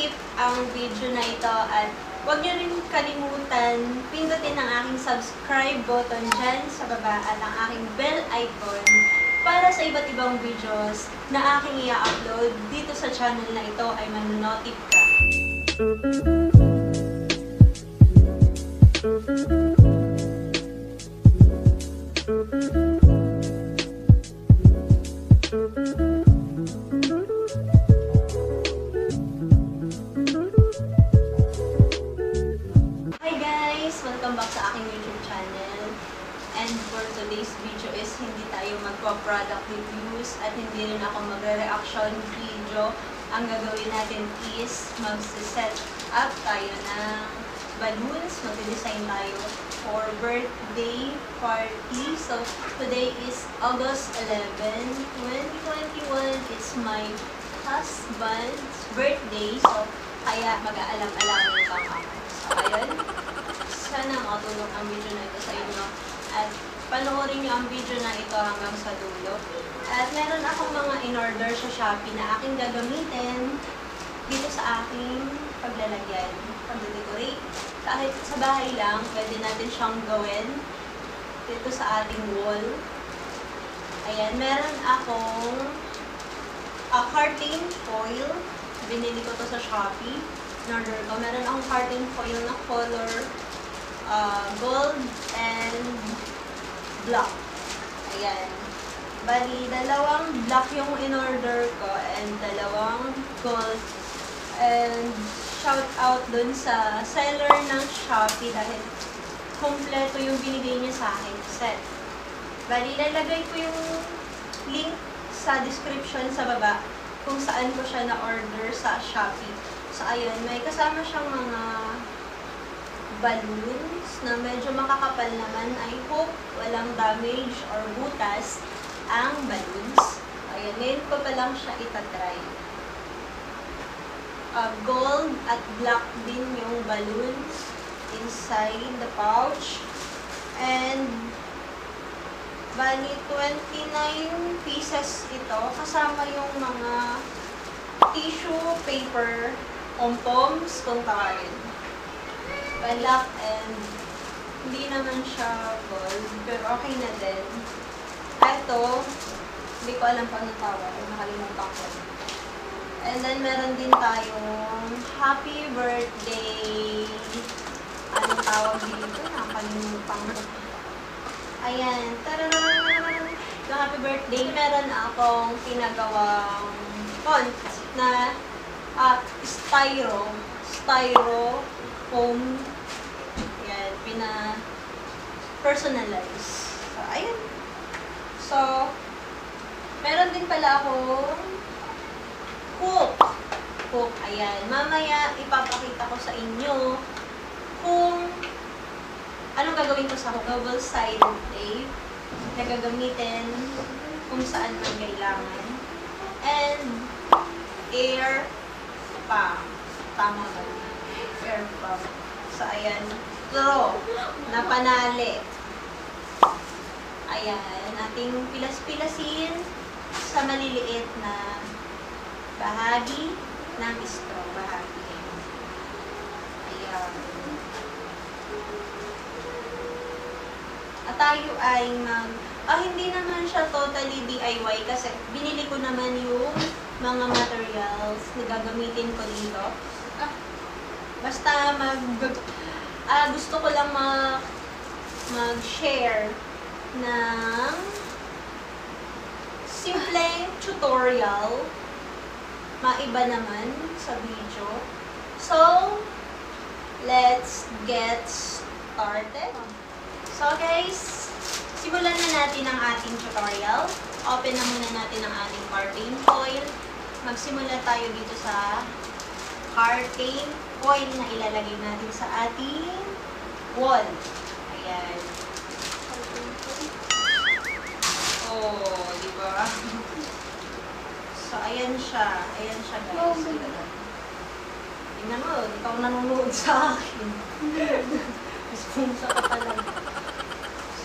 skip ang video na ito at huwag niyo rin kalimutan pindutin ang aking subscribe button dyan sa baba at ang aking bell icon para sa iba't ibang videos na aking i-upload dito sa channel na ito ay manonotif ka. Welcome back sa aking YouTube channel. And for today's video is hindi tayo magpa-product reviews at hindi rin ako magre-reaction video. Ang gagawin natin is mag-set up tayo ng balloons. Mag-design tayo for birthday party. So, today is August 11, 2021. It's my husband's birthday. So, kaya mag-aalam-alaman lang ako. So, ayun. Sana makatulong ang video na ito sa inyo at panoorin nyo ang video na ito hanggang sa dulo. At meron akong mga in-order sa Shopee na aking gagamitin dito sa aking paglalagyan, pag-decorate. Kahit sa bahay lang, pwede natin siyang gawin dito sa ating wall. Ayan, meron akong curtain foil. Binili ko to sa Shopee. In-order ko. Meron akong curtain foil na color gold and black. Ayan. Bali, dalawang black yung in-order ko and dalawang gold. And shout out dun sa seller ng Shopee dahil kompleto yung binigay niya sa akin set. Bali, lalagay ko yung link sa description sa baba kung saan ko siya na-order sa Shopee. So, ayun, may kasama siyang mga balloons na medyo makakapal naman. I hope walang damage or butas ang balloons. Ayan, ngayon pa lang siya itatry. Gold at black din yung balloons inside the pouch. And bali 29 pieces ito. Kasama yung mga tissue paper, pom-poms, kung tawagin. Black and hindi naman siya gold, pero okay na din. Ito, hindi ko alam pa anong tawag, nakalimutan ko. And then, meron din tayong happy birthday. Anong tawag dito? Nakalimutan ko. Ayan, tararan! Yung happy birthday, meron akong pinagawang font na styro foam. Ayan, pina-personalize. So, ayan. So, meron din pala akong hook. Ayan. Mamaya, ipapakita ko sa inyo kung anong gagawin ko sa hook. Double-sided tape na gagamitin kung saan man kailangan. And, air pump. Tama ba? Air pump. So, ayan. Straw na panali. Ayan. Ating pilas-pilasin sa maliliit na bahagi ng straw. Bahagi. Ayan. At tayo ay hindi naman siya totally DIY kasi binili ko naman yung mga materials na gagamitin ko dito. Basta gusto ko lang mag-share ng simpleng tutorial. Maiba naman sa video. So, let's get started. So guys, simulan na natin ang ating tutorial. Open na muna natin ang ating curtain foil. Magsimula tayo dito sa curtain foil na ilalagay natin sa ating wall. Ayan. Oh, di ba? So, ayan siya. Ayan siya, guys. Tingnan mo, ikaw nanonood sa akin. Responsa ka talaga.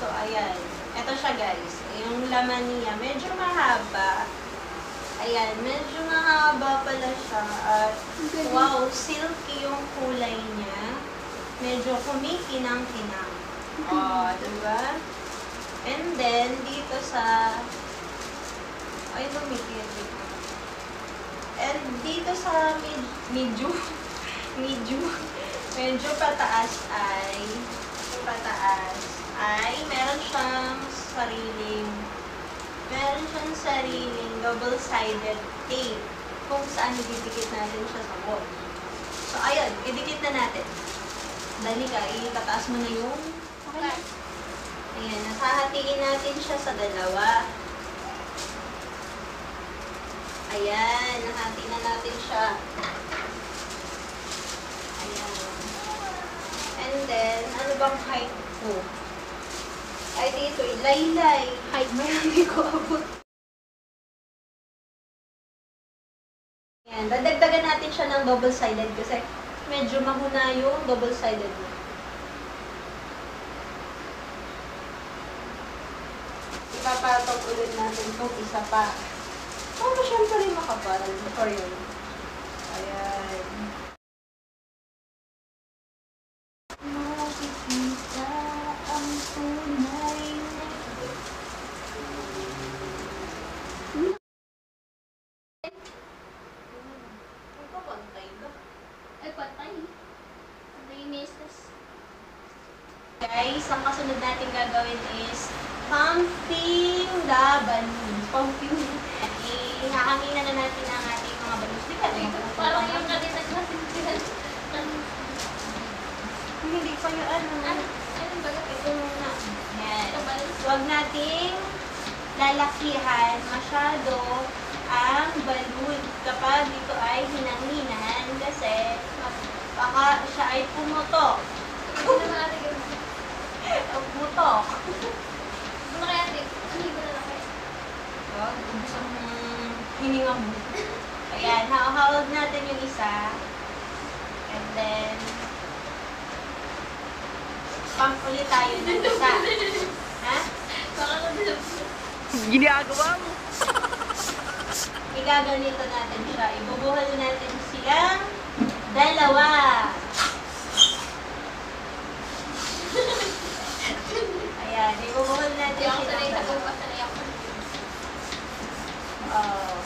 So, ayan. Ito siya, guys. Yung laman niya, medyo mahaba. Ayan, medyo mahaba pala siya. At wow, silky yung kulay niya. Medyo kumikinang-kinang. Oh, diba? And then, dito sa... Ay, lumikit. And dito sa medyo pataas ay meron siyang sariling double-sided tape kung saan ididikit natin siya sa wall. So, ayun, idikit na natin. Dali ka, itataas mo na yung... Okay. Ayan, nasahatiin natin siya sa dalawa. Ayan, nahati na natin siya. Ayan. And then, ano bang height ko? Ay, dito, laylay. Height mo yan, hindi ko abot. Ayan, dadagdagan natin siya ng double-sided kasi medyo mahuna yung double-sided mo. Ipapatong ulit natin itong isa pa. Para syempre makapal for yun. Ayan. Makikita ang tunay na... Pantay ka. Ay, patay. Linis. Guys, ang kasunod natin gagawin is pumping the balloon. Pumping. Ihahanginan na natin ang ating mga balloons. Di ba? Parang yung kanina natin sila. Hindi pa yung ano. Anong balat? Ito muna. Yan. Ito balat? Huwag nating lalakihan masyado ang balloon kapag ito ay hinanginan kasi baka siya ay pumutok. Ano naman natin gawin? Pumutok. Ano kaya natin? Ano yung balat na kayo? Huwag, gusto mong hininga mo. Ayan, hawag natin yung isa. And then, pump ulit tayo ng isa. Ha? Baka ko bilog. Ginagawa mo. Igaganito natin siya. Ibubuhol natin silang dalawa. Ayan, ibubuhol natin Hindi ako silang sanay sa dalawa. bukas. Sanay ako. Oh.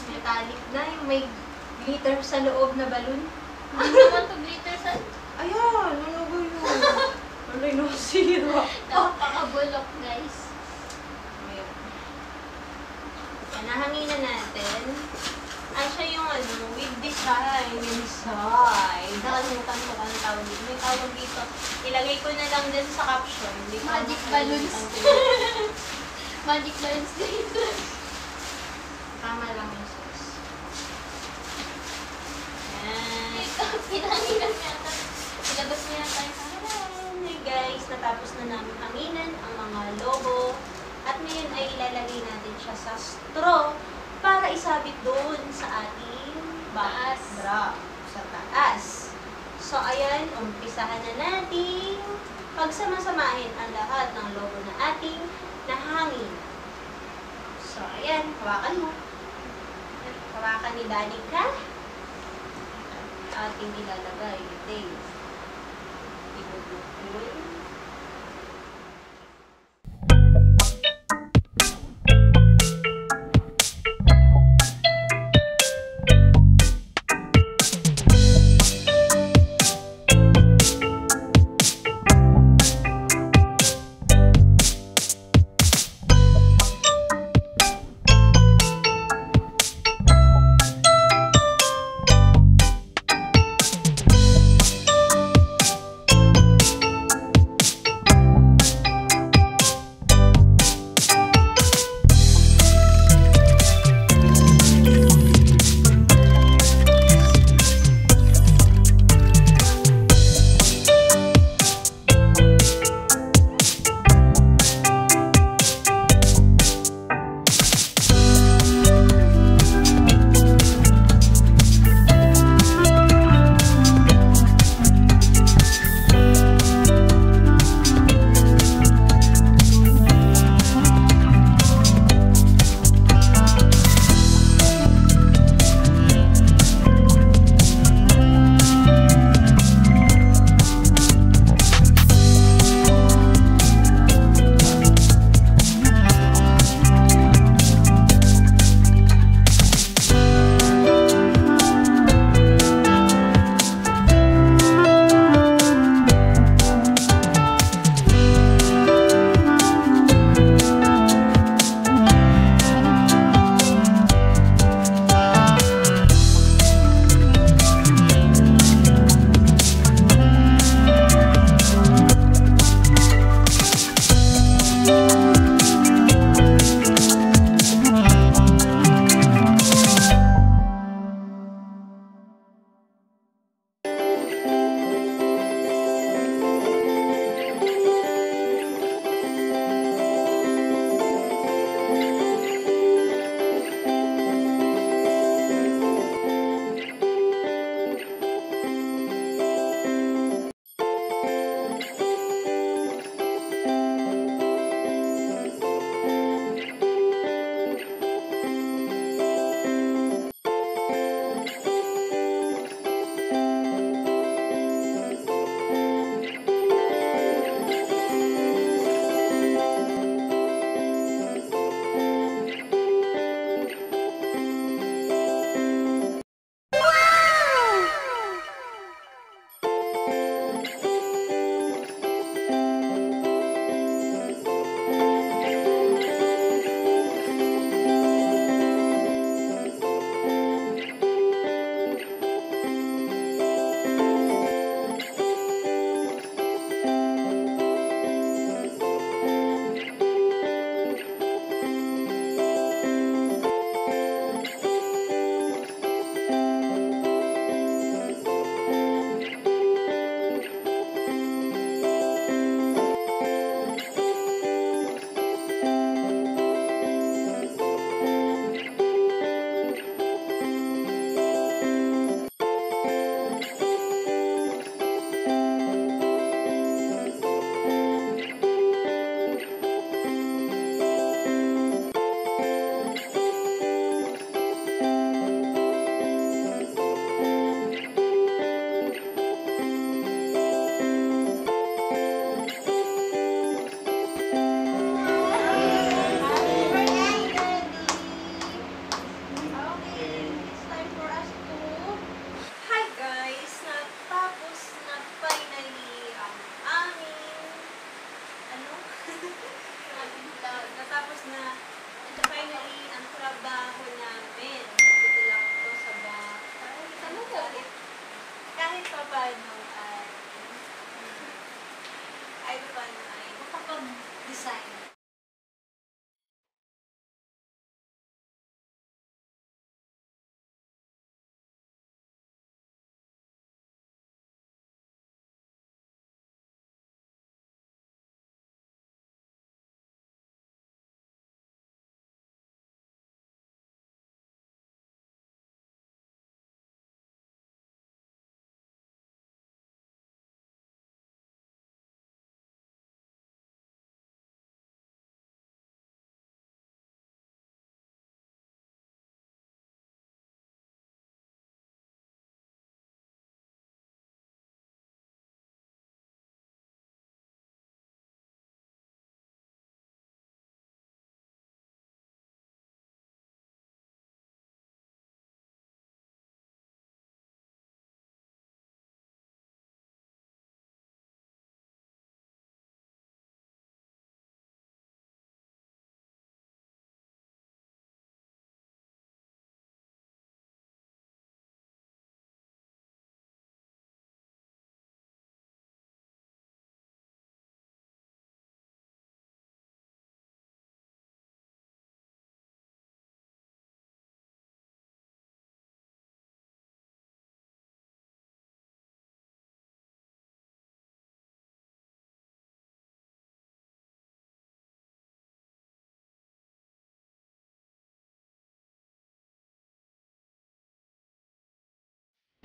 Metallic na yung may glitter sa loob na balloon. Hindi naman to glitter sa... Ayan, ano ba yun? Ano yung nasira? Napakabulok, guys. Ayan. Nahangin na natin. Ay, siya yung ano, with design inside. Nakalimutan ko kung anong tawag dito. May tawag dito. Ilagay ko na lang din sa caption. Hindi ko Magic makalimutan balloons. ko yun. Magic lines glitter. Tama lang yung sauce. Ayan. Pinanginan yata. Ilabas mo yata yung Ayan. Hey guys, natapos na namin hanginan ang mga logo. At ngayon ay ilalagay natin siya sa straw para isabit doon sa ating Taas. bra sa taas. So, ayan, umpisahan na natin pagsama-samahin ang lahat ng logo na ating nahangin. So, ayan, hawakan mo. Hawakan ni Daddy ka. Ating ilalagay. Dave. Ibubukul.